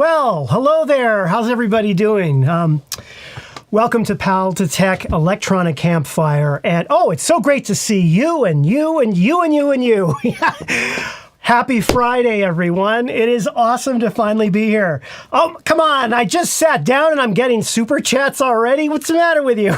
Well, hello there. How's everybody doing? Welcome to Pal to Tech Electronic Campfire. And it's so great to see you and you and you and you and you. Happy Friday, everyone. It is awesome to finally be here. Oh, come on. I just sat down and I'm getting super chats already. What's the matter with you?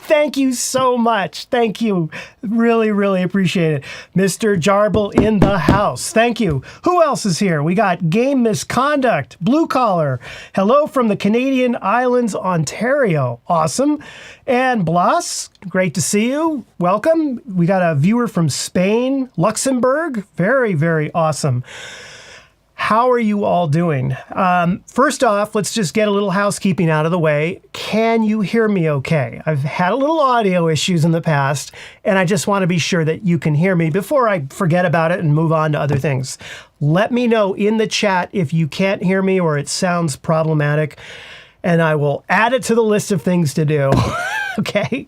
Thank you so much. Thank you. Really, really appreciate it. Mr. Jarble in the house. Thank you. Who else is here? We got Game Misconduct, Blue Collar. Hello from the Canadian Islands, Ontario. Awesome. And Blas, great to see you. Welcome. We got a viewer from Spain, Luxembourg. Very, very awesome. How are you all doing? First off, let's just get a little housekeeping out of the way. Can you hear me okay? I've had a little audio issues in the past, and I just want to be sure that you can hear me before I forget about it and move on to other things. Let me know in the chat if you can't hear me or it sounds problematic, and I will add it to the list of things to do. Okay,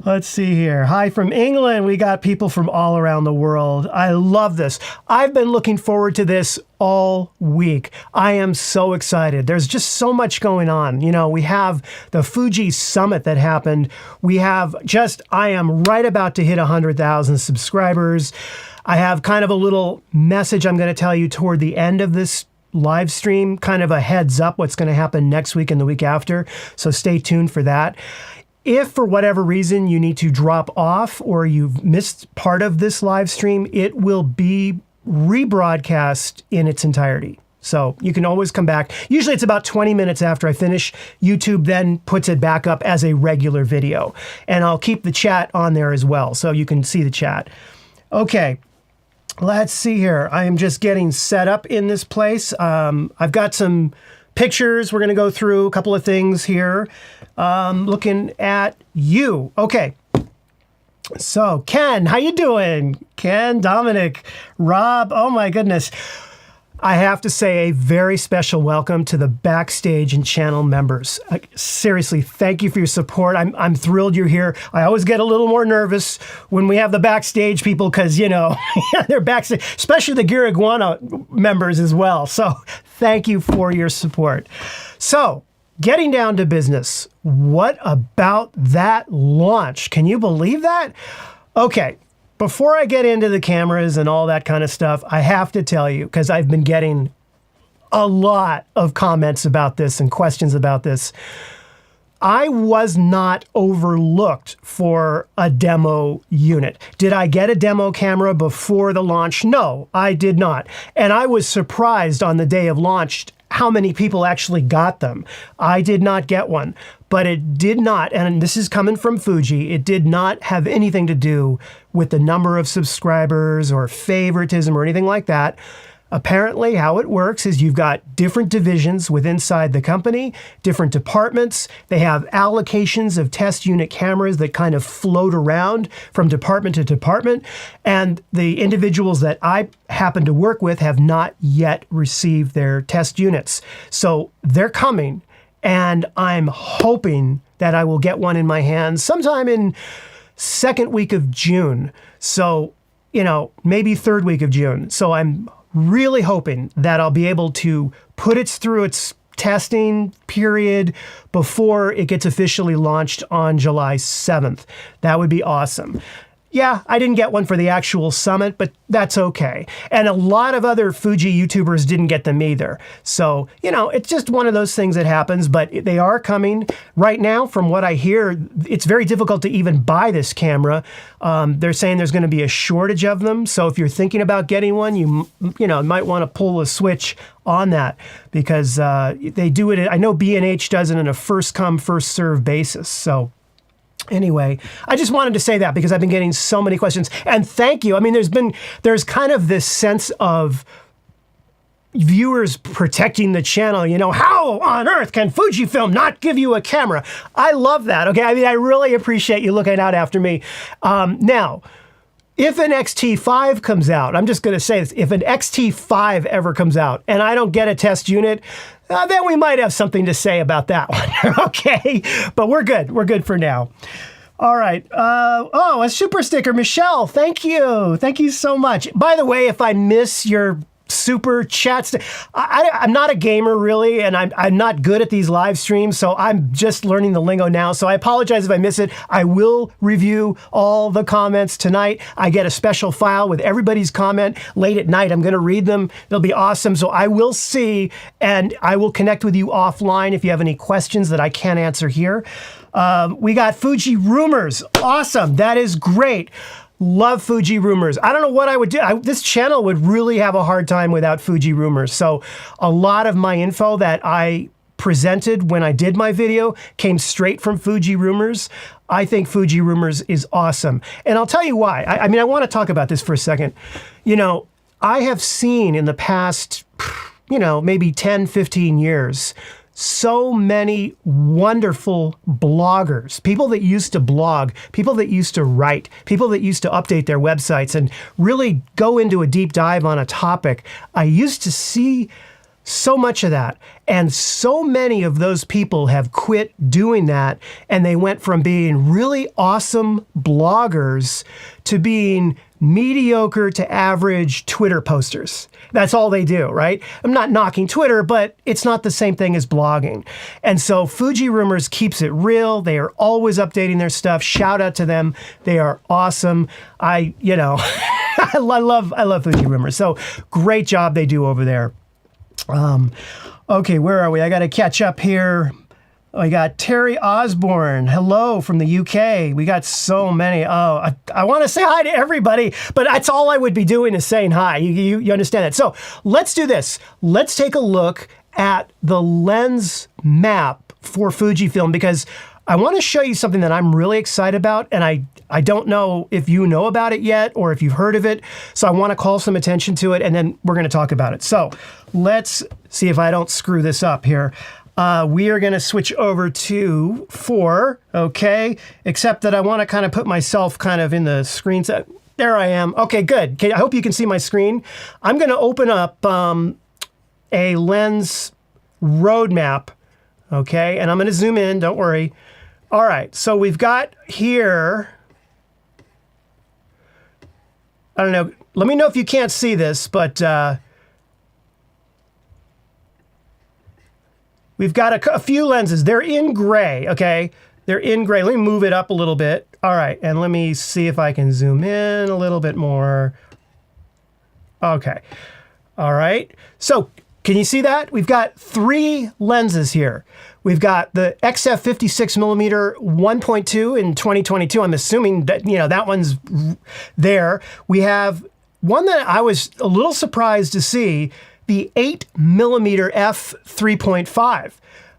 let's see here. Hi from England. We got people from all around the world. I love this. I've been looking forward to this all week. I am so excited. There's just so much going on. You know, we have the Fuji Summit that happened. We have I am right about to hit 100,000 subscribers. I have kind of a little message I'm going to tell you toward the end of this live stream, kind of a heads up what's going to happen next week and the week after. So stay tuned for that. If for whatever reason you need to drop off or you've missed part of this live stream, it will be rebroadcast in its entirety. So you can always come back. Usually it's about 20 minutes after I finish. YouTube then puts it back up as a regular video. And I'll keep the chat on there as well, so you can see the chat. Okay. Let's see here. I am just getting set up in this place. I've got some pictures. We're going to go through a couple of things here. Looking at you. Okay. So Ken, how you doing? Ken, Dominic, Rob. Oh my goodness. I have to say a very special welcome to the Backstage and channel members. Seriously, thank you for your support. I'm thrilled you're here. I always get a little more nervous when we have the Backstage people because, you know, they're backstage, especially the Gear Iguana members as well. So thank you for your support. So getting down to business, what about that launch? Can you believe that? Okay. Before I get into the cameras and all that kind of stuff, I have to tell you, because I've been getting a lot of comments about this and questions about this, I was not overlooked for a demo unit. Did I get a demo camera before the launch? No, I did not. And I was surprised on the day of launch how many people actually got them. I did not get one, but it did not, and this is coming from Fuji, it did not have anything to do with the number of subscribers or favoritism or anything like that. Apparently, how it works is you've got different divisions within the company, different departments. They have allocations of test unit cameras that kind of float around from department to department. And the individuals that I happen to work with have not yet received their test units. So they're coming, and I'm hoping that I will get one in my hands sometime in second week of June. So, you know, maybe third week of June. So I'm really hoping that I'll be able to put it through its testing period before it gets officially launched on July 7th. That would be awesome. Yeah, I didn't get one for the actual summit, but that's okay. And a lot of other Fuji YouTubers didn't get them either. So, you know, it's just one of those things that happens, but they are coming. Right now, from what I hear, it's very difficult to even buy this camera. They're saying there's going to be a shortage of them. So if you're thinking about getting one, you might want to pull a switch on that because they do it. I know B&H does it on a first come, first serve basis. So anyway, I just wanted to say that because I've been getting so many questions. And thank you. I mean, there's kind of this sense of viewers protecting the channel. You know, how on earth can Fujifilm not give you a camera? I love that. Okay. I mean, I really appreciate you looking out after me. Now, if an XT5 comes out, I'm just going to say this, if an XT5 ever comes out and I don't get a test unit, then we might have something to say about that one. Okay, but we're good. We're good for now. All right. A super sticker. Michelle, thank you. Thank you so much. By the way, if I miss your super chats. I'm not a gamer really, and I'm not good at these live streams, so I'm just learning the lingo now. So I apologize if I miss it. I will review all the comments tonight. I get a special file with everybody's comment late at night. I'm going to read them. It'll be awesome. So I will see, and I will connect with you offline if you have any questions that I can't answer here. We got Fuji rumors. Awesome. That is great. Love Fuji rumors. I don't know what I would do. This channel would really have a hard time without Fuji rumors. So a lot of my info that I presented when I did my video came straight from Fuji rumors. I think Fuji rumors is awesome. And I'll tell you why. I mean, I want to talk about this for a second. You know, I have seen in the past, you know, maybe 10, 15 years, so many wonderful bloggers, people that used to blog, people that used to write, people that used to update their websites and really go into a deep dive on a topic. I used to see so much of that. And so many of those people have quit doing that. And they went from being really awesome bloggers to being mediocre to average Twitter posters. That's all they do, right? I'm not knocking Twitter, but it's not the same thing as blogging. And so Fuji Rumors keeps it real. They are always updating their stuff. Shout out to them. They are awesome. I love Fuji Rumors. So great job they do over there. Okay, where are we? I got to catch up here. I got Terry Osborne. Hello from the UK. We got so many. Oh, I want to say hi to everybody, but that's all I would be doing is saying hi. You understand that? So let's do this. Let's take a look at the lens map for Fujifilm because I want to show you something that I'm really excited about, and I don't know if you know about it yet or if you've heard of it, so I want to call some attention to it, and then we're going to talk about it. So let's see if I don't screw this up here. We are going to switch over to 4, okay? Except that I want to kind of put myself kind of in the screen. There I am. Okay, good. Okay, I hope you can see my screen. I'm going to open up a lens roadmap, okay? And I'm going to zoom in, don't worry. All right, so we've got here, I don't know, let me know if you can't see this, but we've got a few lenses. They're in gray, okay? They're in gray. Let me move it up a little bit. All right, and let me see if I can zoom in a little bit more. Okay, all right. So can you see that? We've got 3 lenses here. We've got the XF 56mm 1.2 in 2022. I'm assuming that, you know, that one's there. We have one that I was a little surprised to see, the 8mm f 3.5.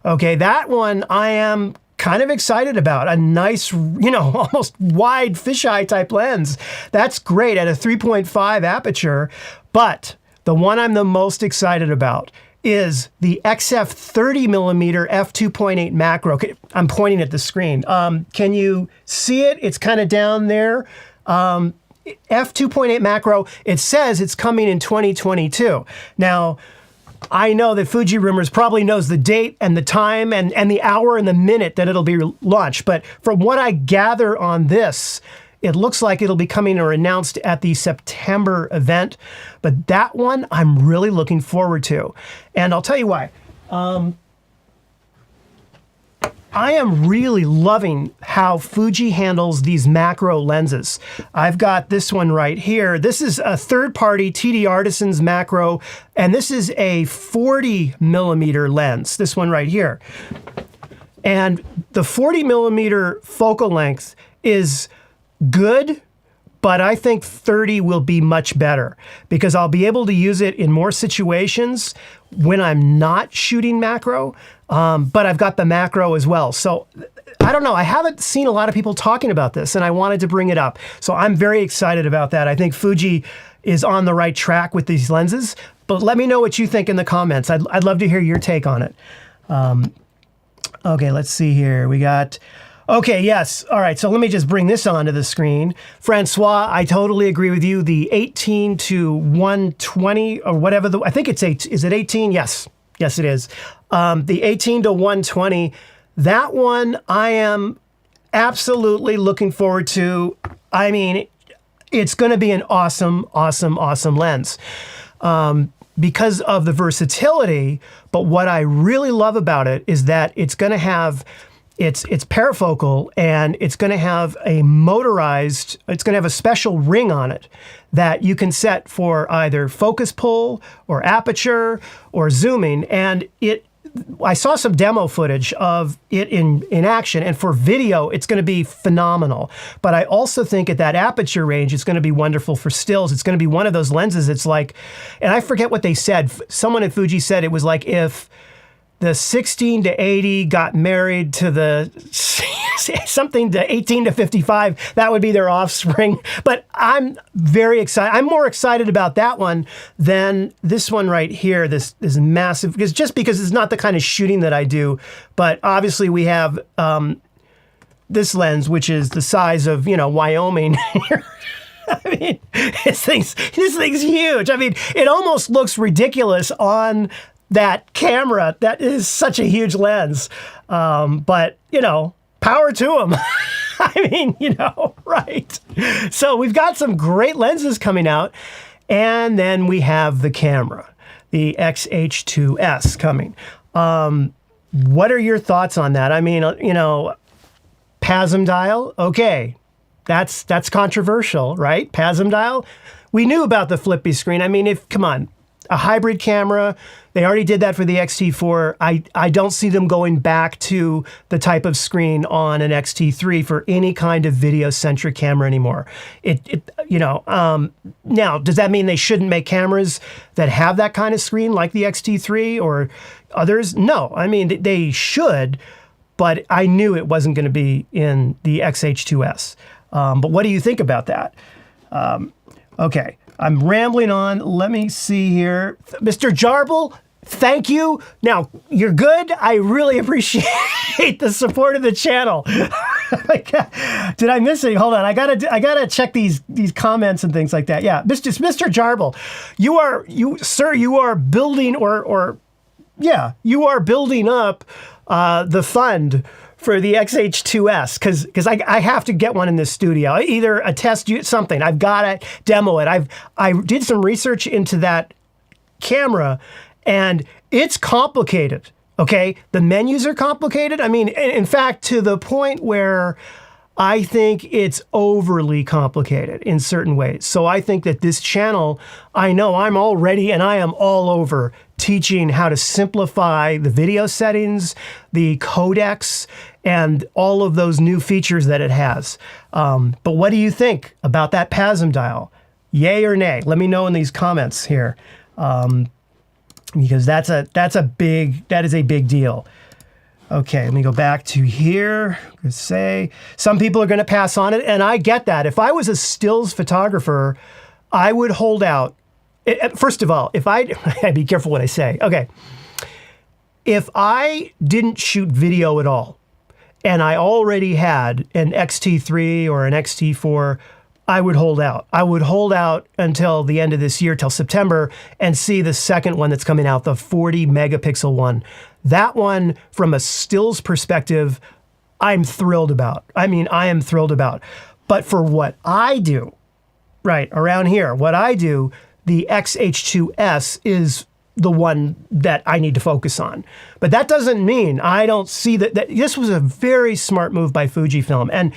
Okay, that one I am kind of excited about. A nice, you know, almost wide fisheye type lens. That's great at a 3.5 aperture, but the one I'm the most excited about is the XF 30mm f2.8 macro. I'm pointing at the screen. Can you see it? It's kind of down there. F2.8 macro, it says it's coming in 2022. Now, I know that Fuji Rumors probably knows the date and the time and the hour and the minute that it'll be launched. But from what I gather on this, it looks like it'll be coming or announced at the September event. But that one I'm really looking forward to. And I'll tell you why. I am really loving how Fuji handles these macro lenses. I've got this one right here. This is a third-party TD Artisans macro, and this is a 40mm lens, this one right here. And the 40mm focal length is good, but I think 30 will be much better because I'll be able to use it in more situations when I'm not shooting macro, but I've got the macro as well. So I don't know, I haven't seen a lot of people talking about this and I wanted to bring it up. So I'm very excited about that. I think Fuji is on the right track with these lenses, but let me know what you think in the comments. I'd love to hear your take on it. Okay, let's see here. We got... Okay, yes. All right, so let me just bring this onto the screen. Francois, I totally agree with you. The 18 to 120 or whatever, I think it's 8, is it 18? Yes, yes it is. The 18 to 120, that one I am absolutely looking forward to. I mean, it's gonna be an awesome, awesome, awesome lens. because of the versatility. But what I really love about it is that it's going to have it's parafocal, and it's going to have a motorized, it's going to have a special ring on it that you can set for either focus pull or aperture or zooming. And I saw some demo footage of it in action, and for video, it's going to be phenomenal. But I also think at that aperture range, it's going to be wonderful for stills. It's going to be one of those lenses. It's like, and I forget what they said. Someone at Fuji said it was like if the 16 to 80 got married to the something to 18 to 55, that would be their offspring. But I'm very excited. I'm more excited about that one than this one right here, this massive, because it's not the kind of shooting that I do. But obviously we have this lens, which is the size of, Wyoming. I mean, this thing's huge. I mean, it almost looks ridiculous on that camera. That is such a huge lens. But, power to them. I mean, right. So we've got some great lenses coming out. And then we have the camera, the XH2S coming. What are your thoughts on that? I mean, PASM dial, okay. That's controversial, right? PASM dial. We knew about the flippy screen. I mean, come on. A hybrid camera, they already did that for the X-T4. I don't see them going back to the type of screen on an X-T3 for any kind of video-centric camera anymore. Now, does that mean they shouldn't make cameras that have that kind of screen like the X-T3 or others? No, I mean, they should, but I knew it wasn't going to be in the XH2S. But what do you think about that? Okay. I'm rambling on. Let me see here. Mr. Jarble, thank you. Now, you're good. I really appreciate the support of the channel. Did I miss it? Hold on. I gotta check these comments and things like that. Yeah, Mr. Jarble, you are building you are building up the fund for the XH2S, because I have to get one in this studio. Either a test, something. I've got to demo it. I did some research into that camera, and it's complicated, okay? The menus are complicated. I mean, in fact, to the point where I think it's overly complicated in certain ways. So I think that this channel, I know I'm all ready and I am all over teaching how to simplify the video settings, the codecs, and all of those new features that it has. But what do you think about that PASM dial? Yay or nay? Let me know in these comments here, because that is a big deal. Okay, let me go back to here. Say some people are going to pass on it, and I get that. If I was a stills photographer, I would hold out. First of all, I'd be careful what I say. Okay, if I didn't shoot video at all, and I already had an X-T3 or an X-T4, I would hold out. I would hold out until the end of this year, till September, and see the second one that's coming out, the 40 megapixel one. That one, from a stills perspective, I'm thrilled about. I mean, I am thrilled about. But for what I do, right around here, what I do, the XH2S is the one that I need to focus on. But that doesn't mean I don't see that this was a very smart move by Fujifilm. And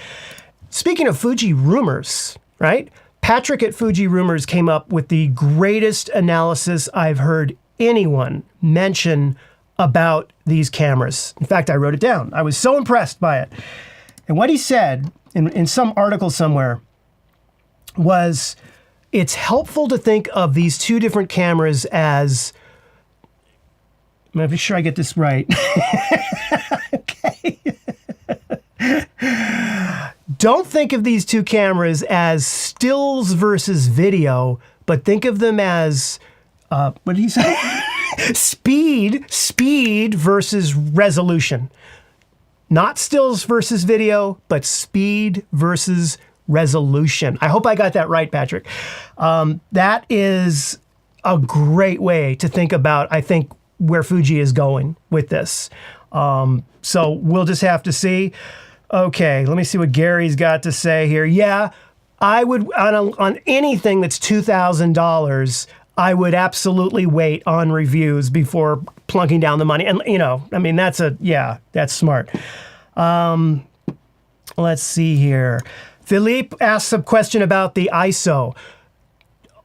speaking of Fuji rumors, right? Patrick at Fuji Rumors came up with the greatest analysis I've heard anyone mention about these cameras. In fact, I wrote it down. I was so impressed by it. And what he said in some article somewhere was, it's helpful to think of these two different cameras as, I'm going to be sure I get this right. Okay. Don't think of these two cameras as stills versus video, but think of them as, what did he say? Speed versus resolution. Not stills versus video, but speed versus resolution. I hope I got that right, Patrick. That is a great way to think about, I think, where Fuji is going with this. So we'll just have to see. Okay, let me see what Gary's got to say here. Yeah, I would, on anything that's $2,000, I would absolutely wait on reviews before plunking down the money. And, I mean, that's smart. Let's see here. Philippe asks a question about the ISO.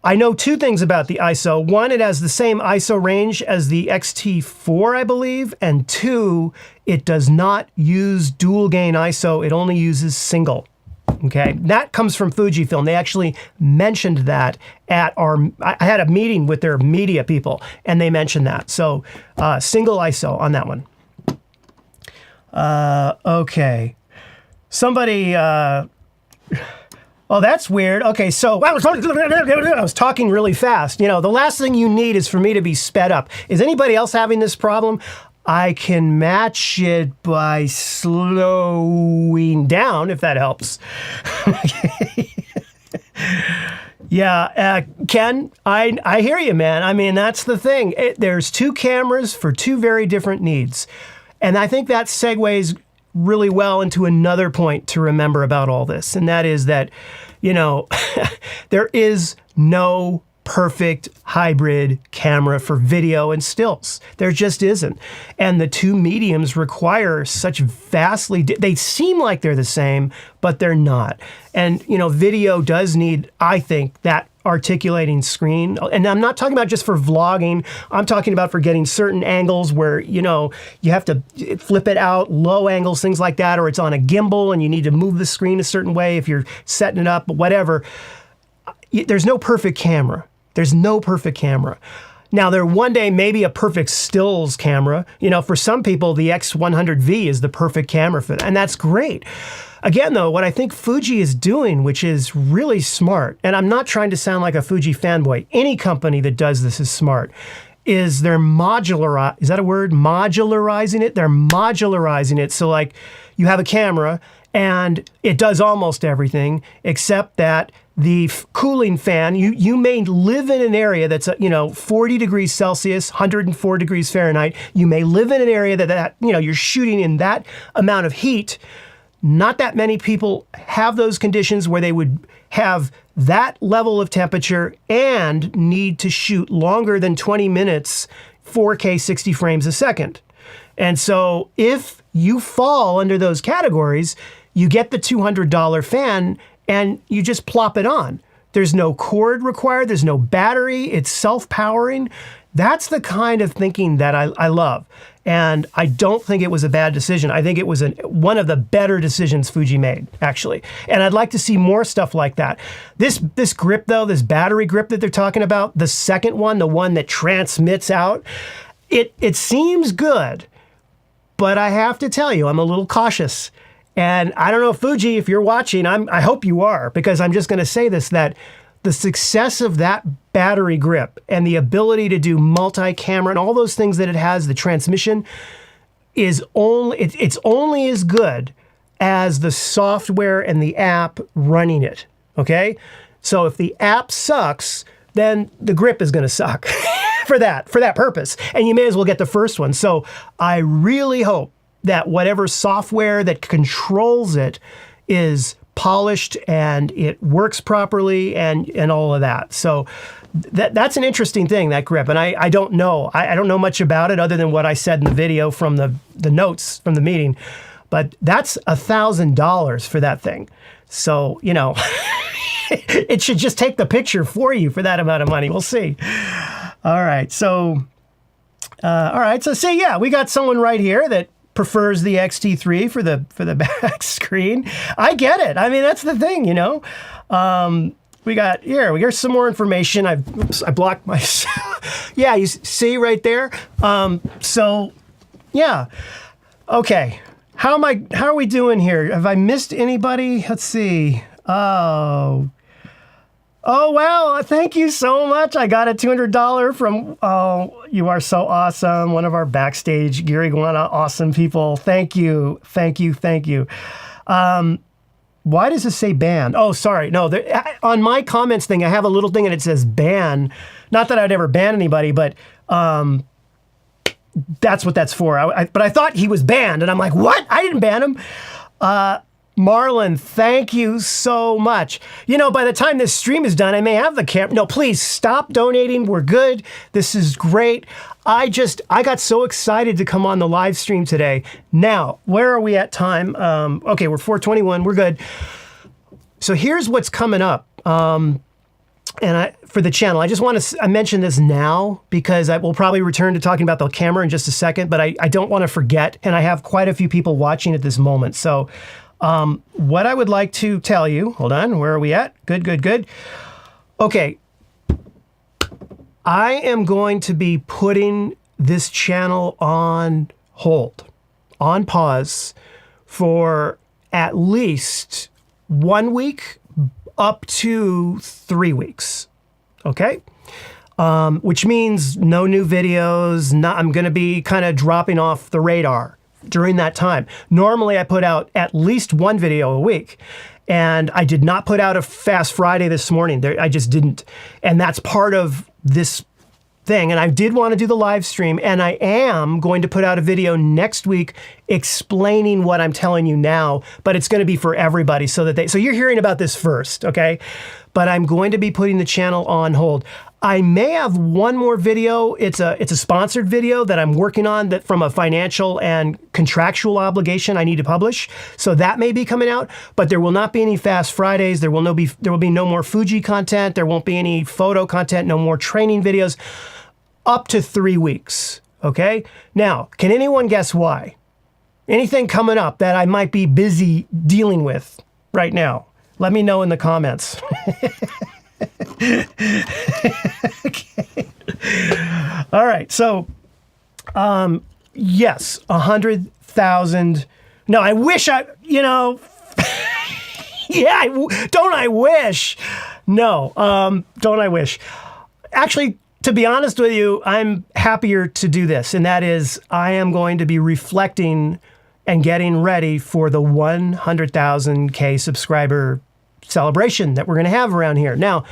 I know two things about the ISO. One, it has the same ISO range as the X-T4, I believe. And two, it does not use dual gain ISO. It only uses single. Okay, that comes from Fujifilm. They actually mentioned that at I had a meeting with their media people, and they mentioned that. So single ISO on that one. Okay. Somebody... Oh, that's weird. Okay, so I was talking really fast. The last thing you need is for me to be sped up. Is anybody else having this problem? I can match it by slowing down, if that helps. Yeah, Ken, I hear you, man. I mean, that's the thing. There's two cameras for two very different needs. And I think that segues really well into another point to remember about all this. And that is that, there is no perfect hybrid camera for video and stills. There just isn't. And the two mediums require such they seem like they're the same, but they're not. And, video does need, I think, that articulating screen. And I'm not talking about just for vlogging. I'm talking about for getting certain angles where, you have to flip it out, low angles, things like that, or it's on a gimbal and you need to move the screen a certain way if you're setting it up, whatever. There's no perfect camera. There's no perfect camera. Now, there one day may be a perfect stills camera. For some people, the X100V is the perfect camera for that, and that's great. Again, though, what I think Fuji is doing, which is really smart, and I'm not trying to sound like a Fuji fanboy, any company that does this is smart, is they're is that a word? Modularizing it? They're modularizing it. So like you have a camera and it does almost everything except that the cooling fan, you may live in an area that's 40 degrees Celsius, 104 degrees Fahrenheit. You may live in an area that you're shooting in that amount of heat. Not that many people have those conditions where they would have that level of temperature and need to shoot longer than 20 minutes, 4K 60 frames a second. And so if you fall under those categories, you get the $200 fan and you just plop it on. There's no cord required. There's no battery. It's self-powering. That's the kind of thinking that I love. And I don't think it was a bad decision. I think it was one of the better decisions Fuji made, actually. And I'd like to see more stuff like that. This grip, though, this battery grip that they're talking about, the second one, the one that transmits out, it seems good. But I have to tell you, I'm a little cautious. And I don't know, Fuji, if you're watching, I hope you are, because I'm just going to say this, that the success of that battery grip and the ability to do multi-camera and all those things that it has, the transmission, it's only as good as the software and the app running it, okay? So if the app sucks, then the grip is going to suck for that purpose. And you may as well get the first one. So I really hope that whatever software that controls it is polished and it works properly and all of that. So that's an interesting thing, that grip. And I don't know. I don't know much about it other than what I said in the video from the notes from the meeting. But that's $1,000 for that thing. So, it should just take the picture for you for that amount of money. We'll see. All right. So, see, yeah, we got someone right here that prefers the X-T3 for the back screen. I get it. I mean, that's the thing, we got some more information. I blocked myself. Yeah, you see right there. So yeah. Okay. How are we doing here? Have I missed anybody? Let's see. Oh, wow. Thank you so much. I got a $200 from, you are so awesome. One of our backstage Gear Iguana awesome people. Thank you. Thank you. Thank you. Why does it say ban? Oh, sorry. No, on my comments thing, I have a little thing and it says ban. Not that I'd ever ban anybody, but that's what that's for. But I thought he was banned and I'm like, what? I didn't ban him. Marlon, thank you so much. You know, by the time this stream is done, I may have the camera. No, please stop donating. We're good. This is great. I got so excited to come on the live stream today. Now, where are we at time? Okay, we're 4:21. We're good. So here's what's coming up. For the channel, I just want to mention this now because I will probably return to talking about the camera in just a second, but I don't want to forget, and I have quite a few people watching at this moment. So what I would like to tell you, hold on, where are we at? Good. Okay, I am going to be putting this channel on hold, on pause for at least 1 week, up to 3 weeks, okay? Which means no new videos. I'm going to be kind of dropping off the radar during that time. Normally, I put out at least one video a week, and I did not put out a Fast Friday this morning. I just didn't, and that's part of this thing. And I did want to do the live stream, and I am going to put out a video next week explaining what I'm telling you now, but it's going to be for everybody so you're hearing about this first, okay? But I'm going to be putting the channel on hold. I may have one more video. It's a sponsored video that I'm working on that from a financial and contractual obligation I need to publish. So that may be coming out, but there will not be any Fast Fridays. There will be no more Fuji content. There won't be any photo content, no more training videos. Up to 3 weeks, okay? Now, can anyone guess why? Anything coming up that I might be busy dealing with right now? Let me know in the comments. Okay. All right, so, yes, 100,000. No, I wish yeah, don't I wish? No, don't I wish? Actually, to be honest with you, I'm happier to do this, and that is I am going to be reflecting and getting ready for the 100,000K subscriber celebration that we're going to have around here. Now,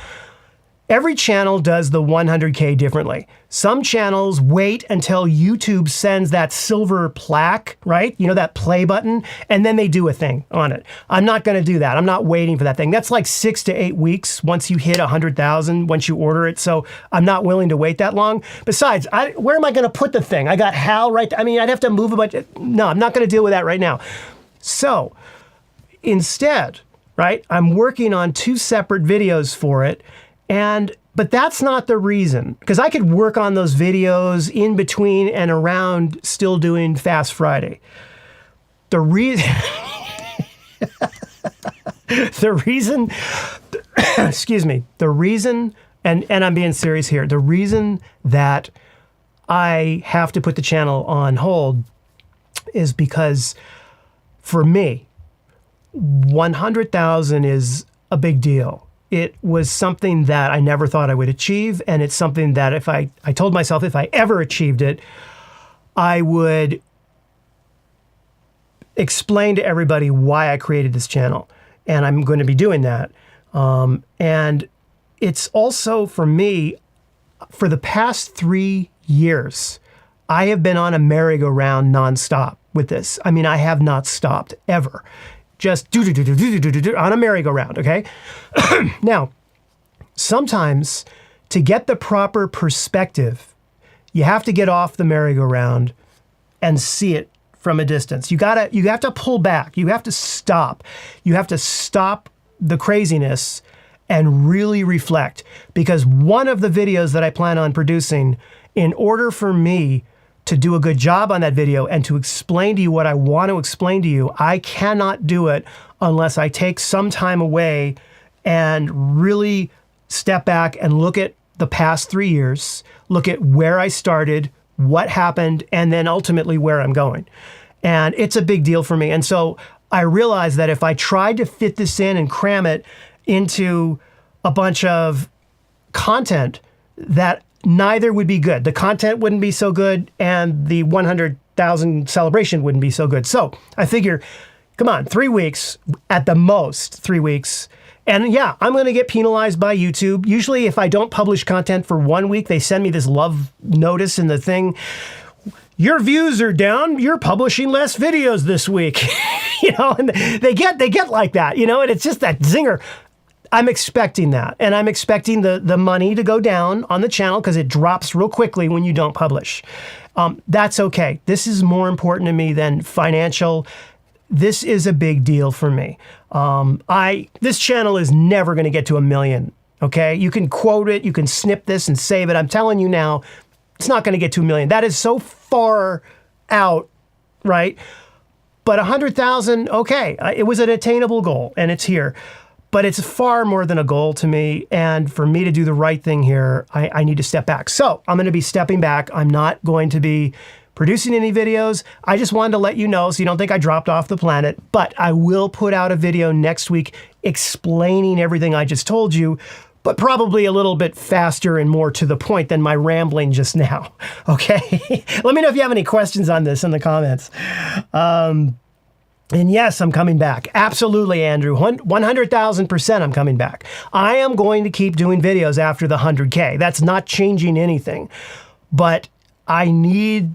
every channel does the 100K differently. Some channels wait until YouTube sends that silver plaque, right? You know, that play button, and then they do a thing on it. I'm not going to do that. I'm not waiting for that thing. That's like 6 to 8 weeks once you hit 100,000, once you order it. So I'm not willing to wait that long. Besides, where am I going to put the thing? I got Hal right there. I mean, I'd have to move a bunch. No, I'm not going to deal with that right now. So instead, right, I'm working on 2 separate videos for it. But that's not the reason, because I could work on those videos in between and around still doing Fast Friday. The reason, excuse me, the reason, and I'm being serious here, the reason that I have to put the channel on hold is because for me, 100,000 is a big deal. It was something that I never thought I would achieve, and it's something that if I told myself if I ever achieved it, I would explain to everybody why I created this channel, and I'm going to be doing that. And it's also, for me, for the past 3 years, I have been on a merry-go-round nonstop with this. I mean, I have not stopped ever. Just on a merry-go-round, okay? Now, sometimes to get the proper perspective, you have to get off the merry-go-round and see it from a distance. You have to pull back. You have to stop. You have to stop the craziness and really reflect. Because one of the videos that I plan on producing, in order for me to do a good job on that video and to explain to you what I want to explain to you, I cannot do it unless I take some time away and really step back and look at the past 3 years, look at where I started, what happened, and then ultimately where I'm going. And it's a big deal for me. And so I realized that if I tried to fit this in and cram it into a bunch of content, that neither would be good. The content wouldn't be so good, and the 100,000 celebration wouldn't be so good. So I figure, come on, 3 weeks, at the most 3 weeks. And yeah, I'm going to get penalized by YouTube. Usually if I don't publish content for 1 week, they send me this love notice in the thing. Your views are down. You're publishing less videos this week. and they get like that, and it's just that zinger. I'm expecting that, and I'm expecting the money to go down on the channel because it drops real quickly when you don't publish. That's okay. This is more important to me than financial. This is a big deal for me. This channel is never going to get to 1 million. Okay, you can quote it, you can snip this and save it. I'm telling you now, it's not going to get to 1 million. That is so far out, right? But 100,000, okay, it was an attainable goal, and it's here. But it's far more than a goal to me, and for me to do the right thing here, I need to step back. So I'm going to be stepping back. I'm not going to be producing any videos. I just wanted to let you know so you don't think I dropped off the planet, but I will put out a video next week explaining everything I just told you, but probably a little bit faster and more to the point than my rambling just now. Okay? Let me know if you have any questions on this in the comments. And yes, I'm coming back. Absolutely, Andrew. 100,000% I'm coming back. I am going to keep doing videos after the 100K. That's not changing anything. But I need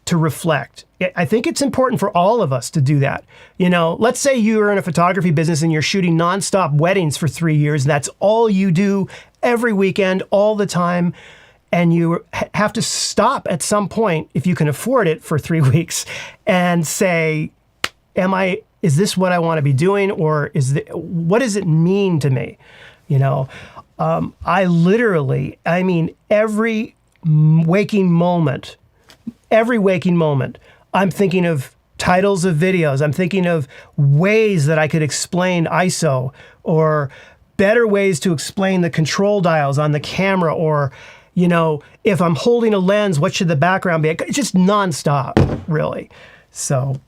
to reflect. I think it's important for all of us to do that. Let's say you're in a photography business and you're shooting nonstop weddings for 3 years, and that's all you do every weekend, all the time. And you have to stop at some point, if you can afford it, for 3 weeks and say, is this what I want to be doing, or what does it mean to me? I mean, every waking moment, I'm thinking of titles of videos. I'm thinking of ways that I could explain ISO, or better ways to explain the control dials on the camera, or, if I'm holding a lens, what should the background be? It's just nonstop, really. So.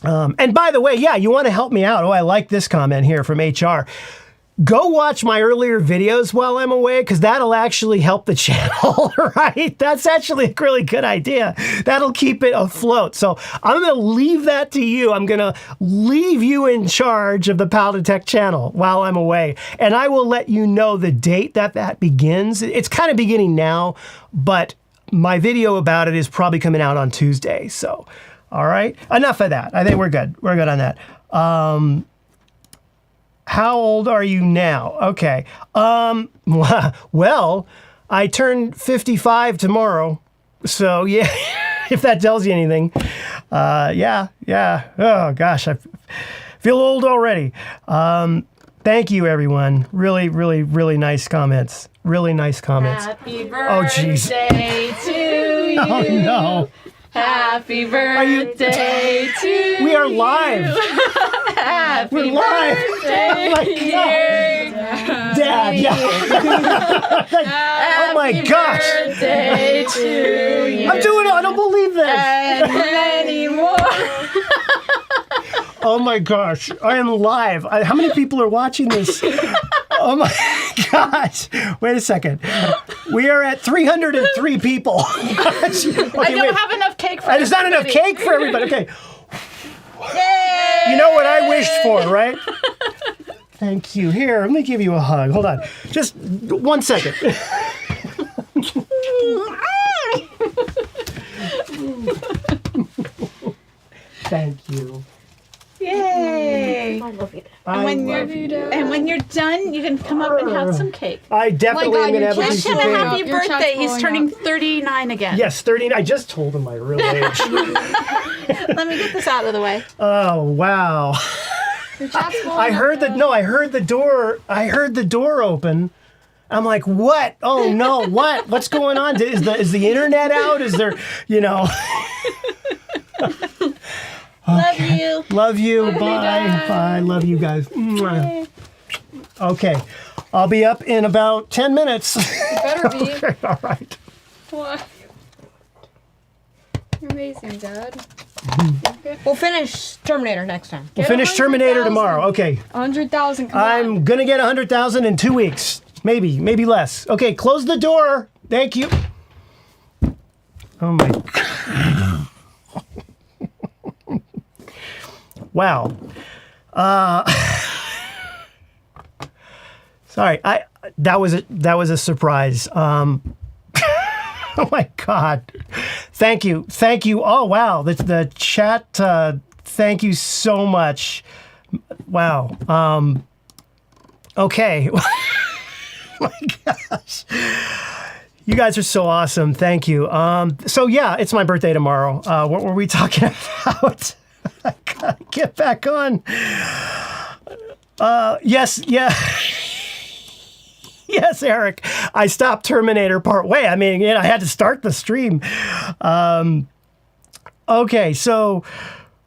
And by the way, yeah, you want to help me out. Oh, I like this comment here from HR. Go watch my earlier videos while I'm away, because that'll actually help the channel, right? That's actually a really good idea. That'll keep it afloat. So I'm going to leave that to you. I'm going to leave you in charge of the Pal to Tech channel while I'm away. And I will let you know the date that begins. It's kind of beginning now, but my video about it is probably coming out on Tuesday. So... all right, enough of that. I think we're good. We're good on that. How old are you now? Okay. Well, I turn 55 tomorrow. So, yeah, if that tells you anything. Yeah. Oh, gosh, I feel old already. Thank you, everyone. Really, really, really nice comments. Really nice comments. Happy birthday to you. Oh, no. Happy birthday to you. We are live. Happy We're live. birthday, Oh my dear Dad, yeah. Oh my gosh. Birthday to you. I'm doing it. I don't believe this. And many more. Oh my gosh. I am live. How many people are watching this? Oh my gosh. Wait a second. We are at 303 people. Okay, I don't have enough cake for everybody. There's not enough cake for everybody. Okay. Yay! You know what I wished for, right? Thank you. Here, let me give you a hug. Hold on. Just 1 second. Thank you. Yay! I love you. And when you're done, you can come up and have some cake. I definitely am going to have a Wish piece him of a cake. happy Your chat's birthday. He's blowing turning up. 39 again. Yes, 39. I just told him my real age. Let me get this out of the way. Oh, wow. Your chat's blowing I up, heard though. I heard the door open. I'm like, what? Oh no, what? What's going on? Is the internet out? Is there, Love you. Love you. Bye. Bye. Love you guys. Mwah. Okay. I'll be up in about 10 minutes. It better be. Okay, all right. What? You're amazing, Dad. We'll finish Terminator next time. We'll finish Terminator 100,000. tomorrow. Okay. 100,000. Come on. I'm going to get 100,000 in 2 weeks. Maybe less. Okay, close the door. Thank you. Oh my God. Wow. Sorry. That was a surprise. Oh my God. Thank you. Oh wow. The chat Thank you so much. Wow. Okay. My gosh. You guys are so awesome. Thank you. So yeah, it's my birthday tomorrow. What were we talking about? I gotta get back on. Yes, yeah. Yes, Eric. I stopped Terminator part way. I mean, I had to start the stream. Okay, so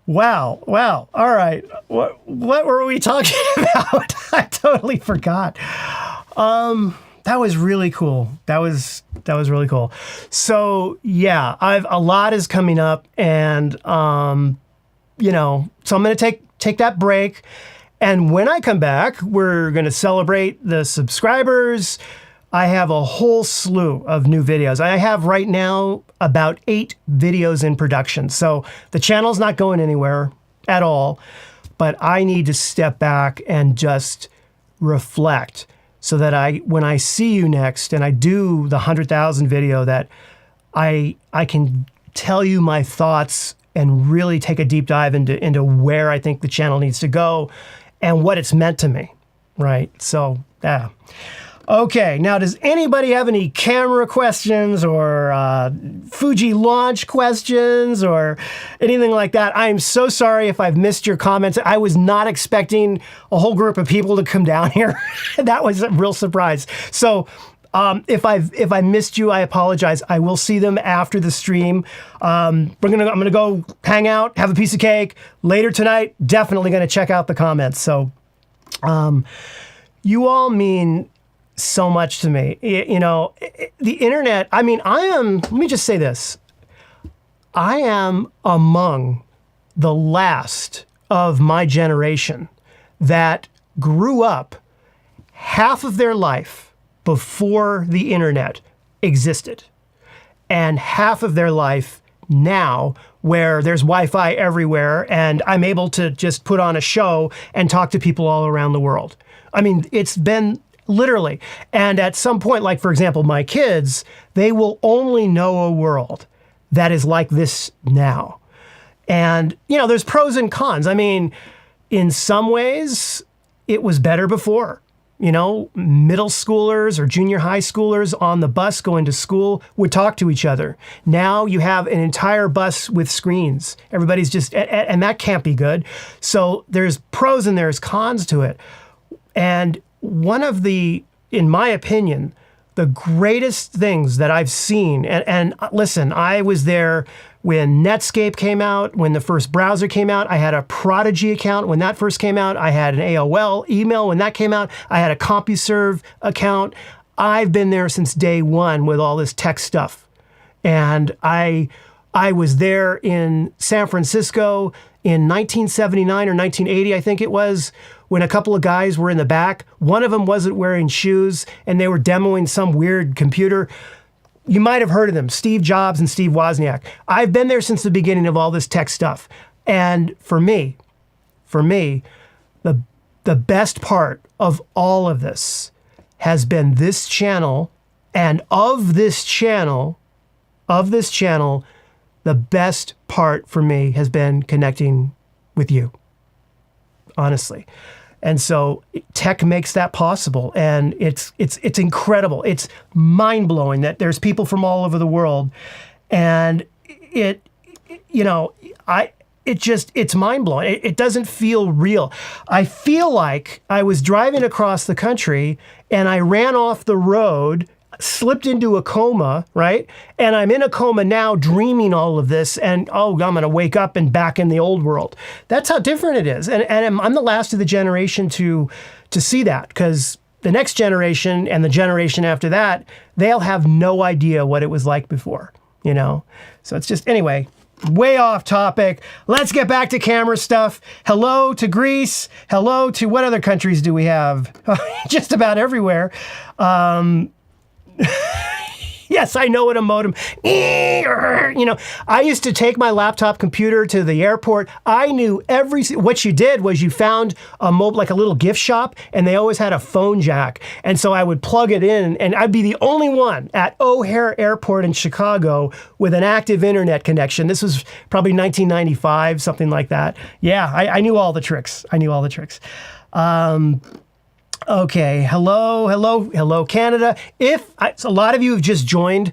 wow. All right. What were we talking about? I totally forgot. That was really cool. That was really cool. So yeah, a lot is coming up, and so I'm gonna take that break. And when I come back, we're going to celebrate the subscribers. I have a whole slew of new videos. I have right now about 8 videos in production. So the channel's not going anywhere at all, but I need to step back and just reflect so that when I see you next and I do the 100,000 video, that I can tell you my thoughts and really take a deep dive into where I think the channel needs to go and what it's meant to me, right? So, yeah. Okay, now does anybody have any camera questions or Fuji launch questions or anything like that? I am so sorry if I've missed your comments. I was not expecting a whole group of people to come down here. That was a real surprise. So, if I missed you, I apologize. I will see them after the stream. I'm gonna go hang out, have a piece of cake later tonight. Definitely gonna check out the comments. So, you all mean so much to me. The internet. I mean, let me just say this. I am among the last of my generation that grew up half of their life before the internet existed, and half of their life now where there's Wi-Fi everywhere and I'm able to just put on a show and talk to people all around the world. I mean, it's been literally, and at some point, like for example, my kids, they will only know a world that is like this now. And, there's pros and cons. I mean, in some ways, it was better before. Middle schoolers or junior high schoolers on the bus going to school would talk to each other. Now you have an entire bus with screens. Everybody's and that can't be good. So there's pros and there's cons to it. And one of in my opinion, the greatest things that I've seen, and listen, I was there when Netscape came out, when the first browser came out. I had a Prodigy account when that first came out. I had an AOL email when that came out. I had a CompuServe account. I've been there since day one with all this tech stuff. And I was there in San Francisco in 1979 or 1980, I think it was, when a couple of guys were in the back. One of them wasn't wearing shoes, and they were demoing some weird computer. You might have heard of them, Steve Jobs and Steve Wozniak. I've been there since the beginning of all this tech stuff. And for me, the best part of all of this has been this channel, and of this channel, the best part for me has been connecting with you, honestly. And so tech makes that possible, and it's incredible. It's mind-blowing that there's people from all over the world, and it's mind-blowing. It doesn't feel real. I feel like I was driving across the country and I ran off the road, slipped into a coma, right? And I'm in a coma now dreaming all of this, and I'm going to wake up and back in the old world. That's how different it is. And I'm the last of the generation to see that, because the next generation and the generation after that, they'll have no idea what it was like before, So it's just, anyway, way off topic. Let's get back to camera stuff. Hello to Greece. Hello to what other countries do we have? Just about everywhere. Yes, I know what a modem. I used to take my laptop computer to the airport. I knew what you did was you found like a little gift shop, and they always had a phone jack. And so I would plug it in, and I'd be the only one at O'Hare Airport in Chicago with an active internet connection. This was probably 1995, something like that. Yeah, I knew all the tricks. Okay, hello, Canada. So a lot of you have just joined,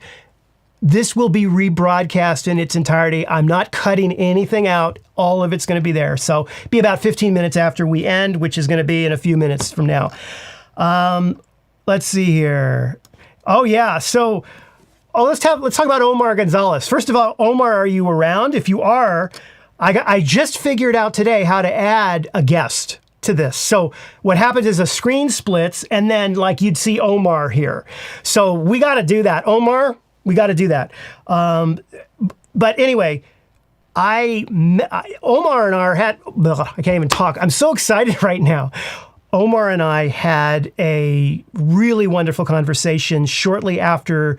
this will be rebroadcast in its entirety. I'm not cutting anything out. All of it's going to be there. So be about 15 minutes after we end, which is going to be in a few minutes from now. Let's see here. Oh yeah, so let's talk about Omar Gonzalez. First of all, Omar, are you around? If you are, I just figured out today how to add a guest to this. So what happens is a screen splits, and then like you'd see Omar here. So we got to do that. Omar, we got to do that. But anyway, Omar and I I can't even talk. I'm so excited right now. Omar and I had a really wonderful conversation shortly after.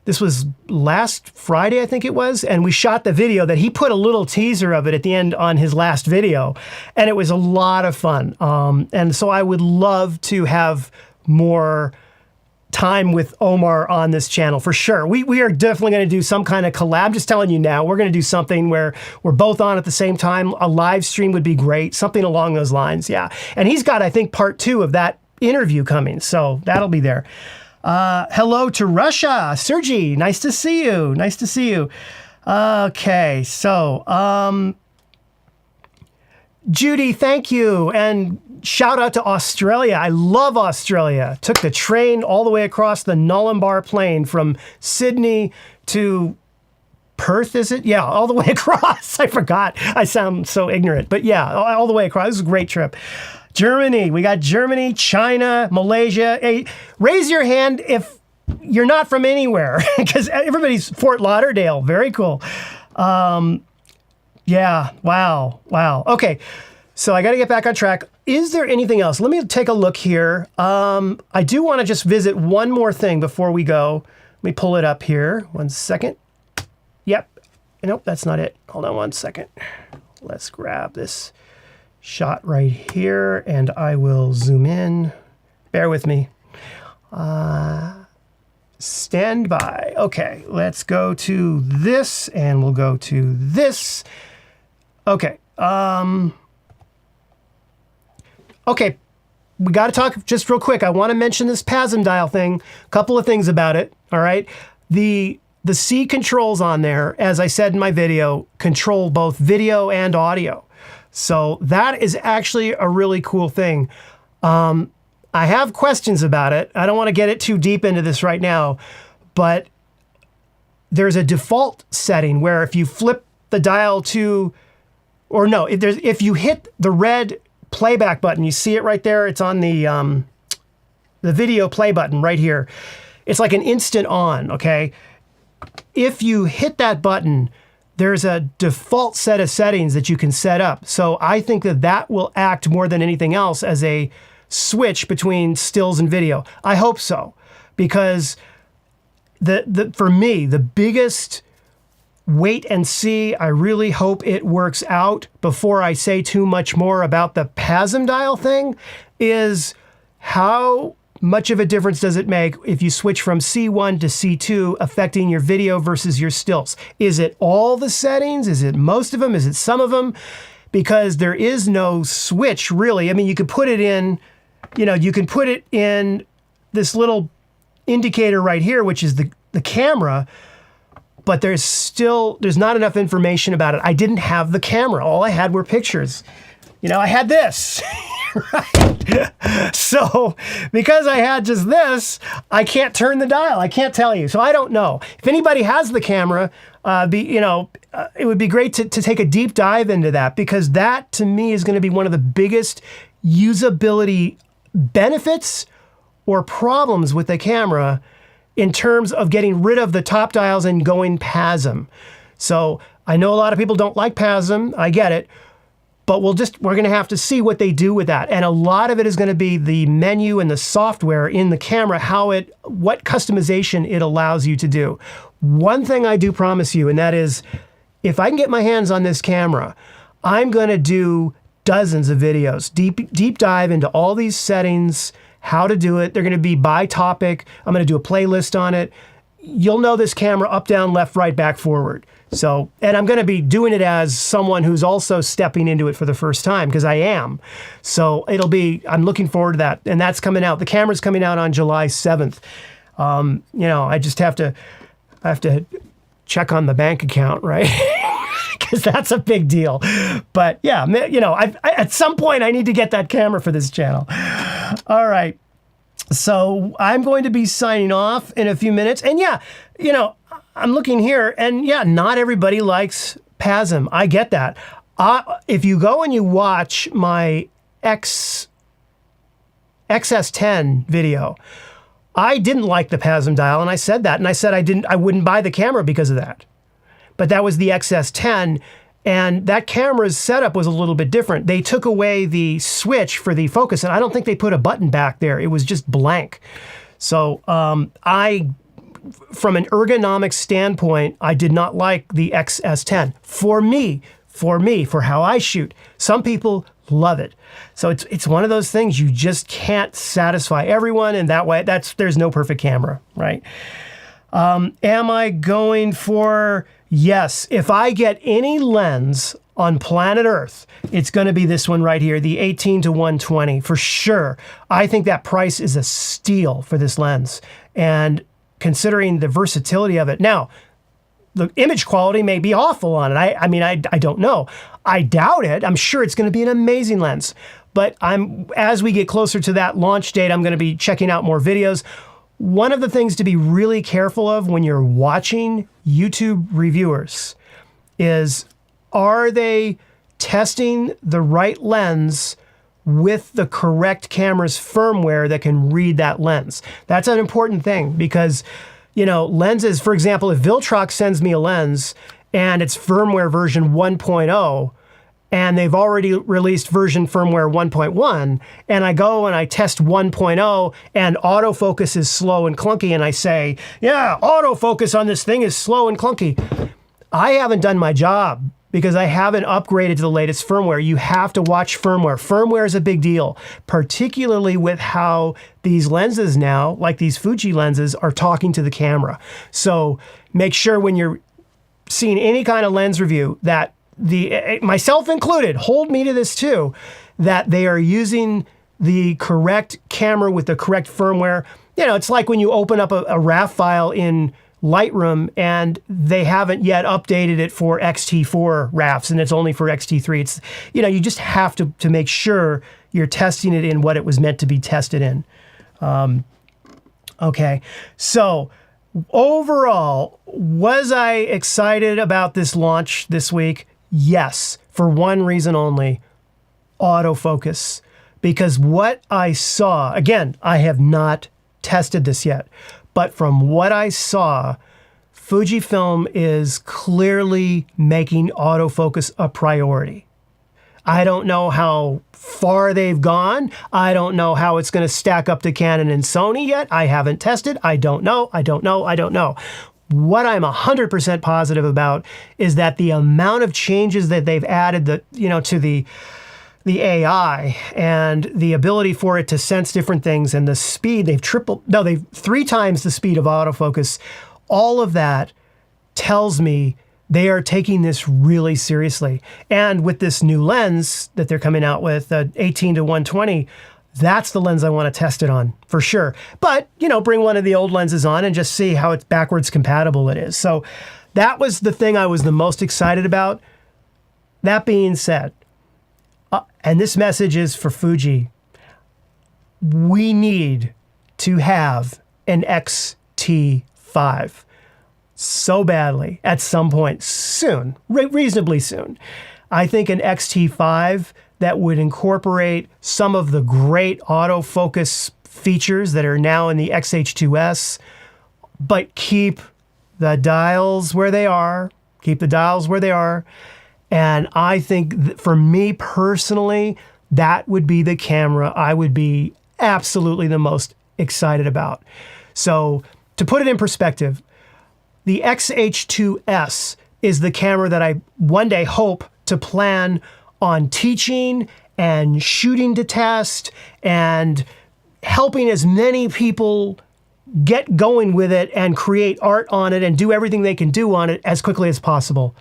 This was last Friday, I think it was, and we shot the video that he put a little teaser of it at the end on his last video, and it was a lot of fun. And so I would love to have more time with Omar on this channel for sure. We are definitely going to do some kind of collab. I'm just telling you now, we're going to do something where we're both on at the same time. A live stream would be great, something along those lines. Yeah, and he's got, I think, part 2 of that interview coming, so that'll be there. Hello to Russia. Sergey, nice to see you. Okay, so, Judy, thank you. And shout out to Australia. I love Australia. Took the train all the way across the Nullarbor Plain from Sydney to Perth, is it? Yeah, all the way across. I forgot. I sound so ignorant. But yeah, all the way across. This is a great trip. Germany, we got Germany, China, Malaysia. Hey, raise your hand if you're not from anywhere, because everybody's Fort Lauderdale. Very cool. Yeah, wow. Okay, so I got to get back on track. Is there anything else? Let me take a look here. I do want to just visit one more thing before we go. Let me pull it up here. 1 second. Yep. Nope, that's not it. Hold on 1 second. Let's grab this shot right here, and I will zoom in. Bear with me. Stand by. Okay, let's go to this, and we'll go to this. Okay. Okay, we got to talk just real quick. I want to mention this PASM dial thing. A couple of things about it, all right? The C controls on there, as I said in my video, control both video and audio. So that is actually a really cool thing. I have questions about it. I don't want to get it too deep into this right now, but there's a default setting where if you flip the dial to, or no, if you hit the red playback button, you see it right there. It's on the video play button right here. It's like an instant on, okay? If you hit that button, there's a default set of settings that you can set up. So I think that will act more than anything else as a switch between stills and video. I hope so, because for me, the biggest wait and see, I really hope it works out before I say too much more about the PASM dial thing, is how much of a difference does it make if you switch from C1 to C2, affecting your video versus your stills? Is it all the settings? Is it most of them? Is it some of them? Because there is no switch, really. I mean, you could put it in, you can put it in this little indicator right here, which is the camera, but there's not enough information about it. I didn't have the camera. All I had were pictures. I had this. Right? So because I had just this, I can't turn the dial. I can't tell you. So I don't know. If anybody has the camera, it would be great to take a deep dive into that, because that to me is going to be one of the biggest usability benefits or problems with the camera in terms of getting rid of the top dials and going PASM. So I know a lot of people don't like PASM. I get it. but we're going to have to see what they do with that. And a lot of it is going to be the menu and the software in the camera, what customization it allows you to do. One thing I do promise you, and that is, if I can get my hands on this camera, I'm going to do dozens of videos, deep dive into all these settings, how to do it. They're going to be by topic. I'm going to do a playlist on it. You'll know this camera up, down, left, right, back, forward. So, and I'm going to be doing it as someone who's also stepping into it for the first time, because I am. So I'm looking forward to that. And that's coming out. The camera's coming out on July 7th. I just have to check on the bank account, right? Because that's a big deal. But yeah, at some point I need to get that camera for this channel. All right. So I'm going to be signing off in a few minutes. And I'm looking here, and not everybody likes PASM. I get that. If you go and you watch my XS10 video, I didn't like the PASM dial, and I said that, and I said I wouldn't buy the camera because of that. But that was the XS10, and that camera's setup was a little bit different. They took away the switch for the focus, and I don't think they put a button back there. It was just blank. So from an ergonomic standpoint, I did not like the XS10. For how I shoot. Some people love it. So it's one of those things you just can't satisfy everyone, and that way there's no perfect camera, right? Am I going for, yes, if I get any lens on planet Earth, it's going to be this one right here, the 18-120 for sure. I think that price is a steal for this lens. And considering the versatility of it. Now, the image quality may be awful on it. I don't know. I doubt it. I'm sure it's going to be an amazing lens. But as we get closer to that launch date, I'm going to be checking out more videos. One of the things to be really careful of when you're watching YouTube reviewers is, are they testing the right lens with the correct camera's firmware that can read that lens? That's an important thing, because, lenses, for example, if Viltrox sends me a lens and it's firmware version 1.0, and they've already released version firmware 1.1, and I go and I test 1.0 and autofocus is slow and clunky, and I say, yeah, autofocus on this thing is slow and clunky, I haven't done my job, because I haven't upgraded to the latest firmware. You have to watch firmware. Firmware is a big deal, particularly with how these lenses now, like these Fuji lenses, are talking to the camera. So make sure when you're seeing any kind of lens review that myself included, hold me to this too, that they are using the correct camera with the correct firmware. It's like when you open up a RAW file in Lightroom and they haven't yet updated it for XT4 RAFs, and it's only for XT3. It's, you just have to make sure you're testing it in what it was meant to be tested in. Okay, so overall, was I excited about this launch this week? Yes, for one reason only, autofocus. Because what I saw, again, I have not tested this yet, but from what I saw, Fujifilm is clearly making autofocus a priority. I don't know how far they've gone. I don't know how it's going to stack up to Canon and Sony yet. I haven't tested. I don't know. What I'm 100% positive about is that the amount of changes that they've added to the AI and the ability for it to sense different things, and the speed, they've 3 times the speed of autofocus. All of that tells me they are taking this really seriously. And with this new lens that they're coming out with, 18-120, that's the lens I want to test it on for sure. But, bring one of the old lenses on and just see how it's backwards compatible it is. So that was the thing I was the most excited about. That being said, and this message is for Fuji, we need to have an XT5 so badly at some point soon, reasonably soon. I think an XT5 that would incorporate some of the great autofocus features that are now in the XH2S, but keep the dials where they are, And I think for me personally, that would be the camera I would be absolutely the most excited about. So to put it in perspective, the XH2S is the camera that I one day hope to plan on teaching and shooting to test and helping as many people get going with it and create art on it and do everything they can do on it as quickly as possible.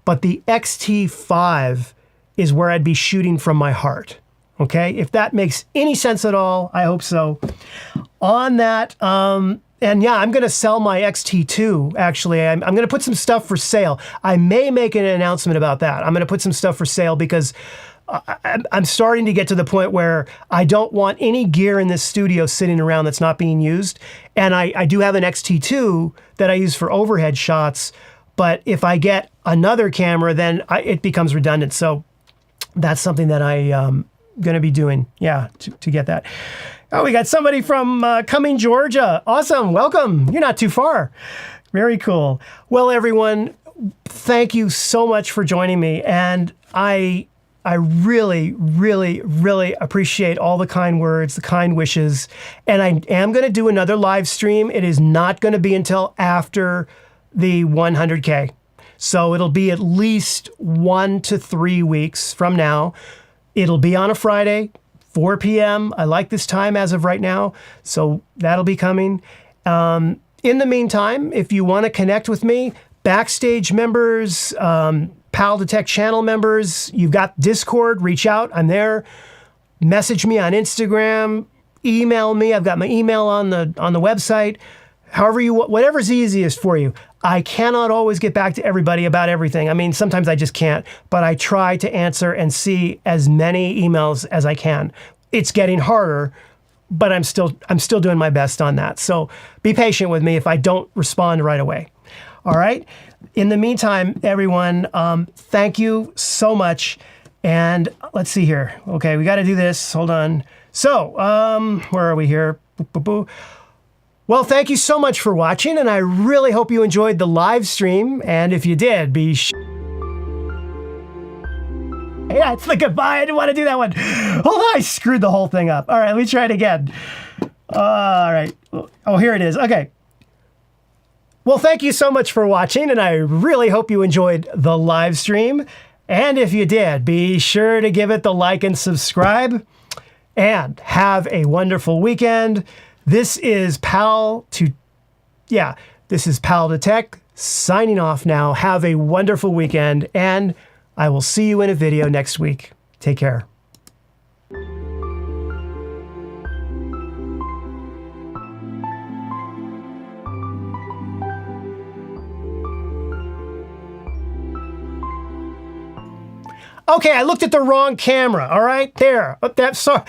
But the XT5 is where I'd be shooting from my heart. Okay, if that makes any sense at all, I hope so. On that, and yeah, I'm going to sell my XT2, actually. I'm going to put some stuff for sale. I may make an announcement about that. I'm going to put some stuff for sale because I'm starting to get to the point where I don't want any gear in this studio sitting around that's not being used. And I do have an XT2 that I use for overhead shots, but if I get another camera, then it becomes redundant. So that's something that I'm going to be doing, yeah, to get that. Oh, we got somebody from Cumming, Georgia. Awesome. Welcome. You're not too far. Very cool. Well, everyone, thank you so much for joining me. And I really, really, really appreciate all the kind words, the kind wishes. And I am going to do another live stream. It is not going to be until after the 100K. So it'll be at least 1 to 3 weeks from now. It'll be on a Friday. 4 p.m. I like this time as of right now, so that'll be coming. In the meantime, if you want to connect with me, Backstage members, Pal Detect channel members, you've got Discord, reach out. I'm there. Message me on Instagram, email me. I've got my email on the website. However whatever's easiest for you. I cannot always get back to everybody about everything. I mean, sometimes I just can't, but I try to answer and see as many emails as I can. It's getting harder, but I'm still doing my best on that. So be patient with me if I don't respond right away. All right. In the meantime, everyone, thank you so much. And let's see here. Okay, we got to do this. Hold on. So, where are we here? Well, thank you so much for watching, and I really hope you enjoyed the live stream. And if you did, be sure. Yeah, it's the goodbye. I didn't want to do that one. Hold on, I screwed the whole thing up. All right, let me try it again. All right. Oh, here it is. Okay. Well, thank you so much for watching, and I really hope you enjoyed the live stream. And if you did, be sure to give it the like and subscribe. And have a wonderful weekend. This is Pal Detect signing off now. Have a wonderful weekend, and I will see you in a video next week. Take care. Okay, I looked at the wrong camera. All right, there. Oh, sorry.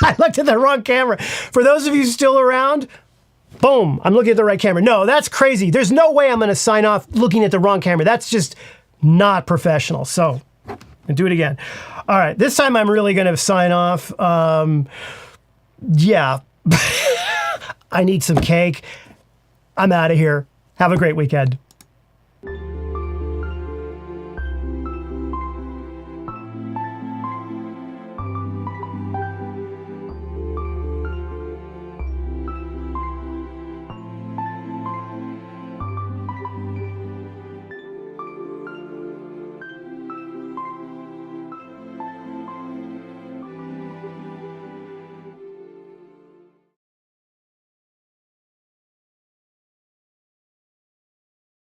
I looked at the wrong camera. For those of you still around, boom, I'm looking at the right camera. No, that's crazy. There's no way I'm going to sign off looking at the wrong camera. That's just not professional. So, I'll do it again. All right, this time I'm really going to sign off. Yeah, I need some cake. I'm out of here. Have a great weekend.